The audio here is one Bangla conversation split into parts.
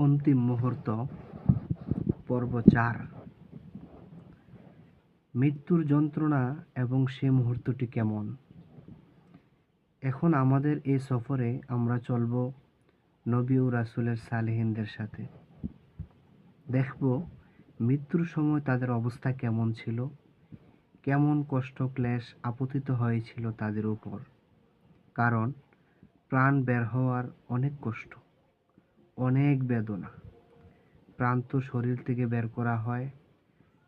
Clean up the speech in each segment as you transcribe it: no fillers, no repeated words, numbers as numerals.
অন্তিম মুহূর্ত পর্ব ৪। মৃত্যুর যন্ত্রণা এবং সে মুহূর্তটি কেমন। এখন আমাদের এই সফরে আমরা চলব নবী ও রাসূলের সালেহিনদের সাথে। দেখব মৃত্যুর সময় তাদের অবস্থা কেমন ছিল, কেমন কষ্ট ক্লেশ আপতিত হয়েছিল তাদের উপর। কারণ প্রাণ বের হওয়ার অনেক কষ্ট, অনেক বেদনা। প্রাণ তো শরীর থেকে বের করা হয়,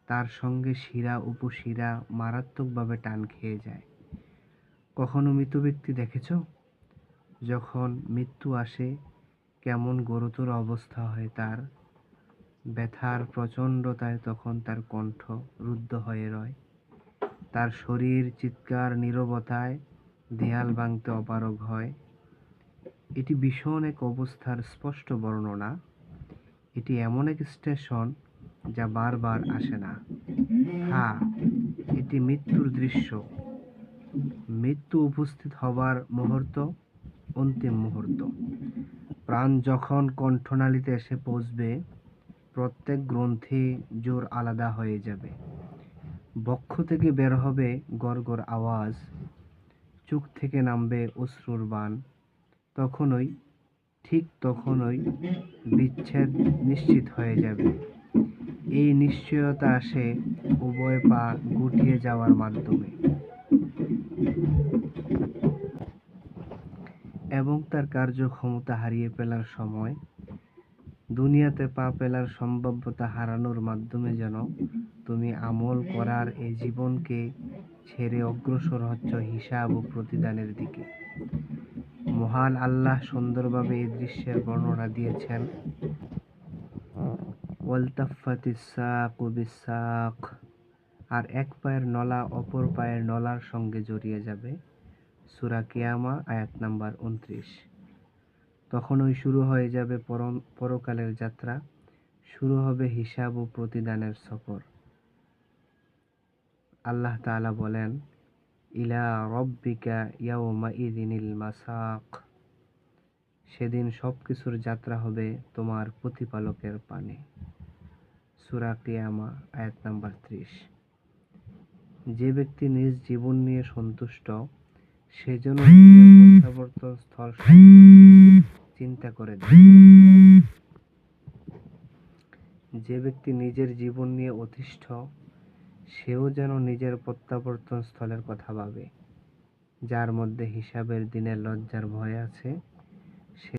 তার সঙ্গে শিরা উপশিরা মারাত্মকভাবে টান খেয়ে যায়। কখনো মৃত ব্যক্তি দেখেছ? যখন মৃত্যু আসে কেমন গুরুতর অবস্থা হয় তার, ব্যথার প্রচণ্ডতায় তখন তার কণ্ঠ রুদ্ধ হয়ে রয়, তার শরীর চিৎকার নীরবতায় দেয়াল ভাঙতে অপারগ হয়। এটি ভীষণ এক অবস্থার স্পষ্ট বর্ণনা। এটি এমন এক স্টেশন যা বারবার আসে না। হ্যাঁ, এটি মৃত্যুর দৃশ্য, মৃত্যু উপস্থিত হবার মুহূর্ত, অন্তিম মুহূর্ত। প্রাণ যখন কণ্ঠনালীতে এসে পৌঁছবে, প্রত্যেক গ্রন্থি জোর আলাদা হয়ে যাবে, বক্ষ থেকে বের হবে গড়গড় আওয়াজ, চোখ থেকে নামবে অশ্রুর বাণ। ঠিক তখনই বিচ্ছেদ নিশ্চিত হয়ে যাবে। এই নিশ্চয়তা আসে উভয় পা গুটিয়ে যাওয়ার মাধ্যমে এবং তার কার্যক্ষমতা হারিয়ে ফেলার সময়। দুনিয়াতে পা ফেলার সম্ভাব্যতা হারানোর মাধ্যমে যেন তুমি আমল করার এই জীবনকে ছেড়ে অগ্রসর হচ্ছ হিসাব ও প্রতিদানের দিকে। মহান আল্লাহ সুন্দরভাবে এই দৃশ্যের বর্ণনা দিয়েছেন। ওয়ালতাফাতিস সাকু বিসাক, আর এক পায়ের নলা অপর পায়ের নলার সঙ্গে জড়িয়ে যাবে। সূরা কিয়ামা আয়াত নাম্বার ২৯। তখনই শুরু হয়ে যাবে পরকালের যাত্রা, শুরু হবে হিসাব ও প্রতিদানের সফর। আল্লাহ তাআলা বলেন, ইলা রব্বিকা ইয়াউমাইযিনিল মাসাক, সেদিন সবকিছুর যাত্রা হবে তোমার প্রতিপালকের পানে। সূরা কিয়ামা আয়াত নাম্বার ৩০। যে ব্যক্তি নিজ জীবন নিয়ে সন্তুষ্ট, সে যেন নিজের প্রত্যাবর্তন স্থল সম্পর্কে চিন্তা করে দেখে। যে ব্যক্তি নিজের জীবন নিয়ে অতিষ্ঠ, সেও যেন নিজের প্রত্যাবর্তন স্থলের কথা ভাবে, যার মধ্যে হিসাবের দিনের লজ্জার ভয় আছে।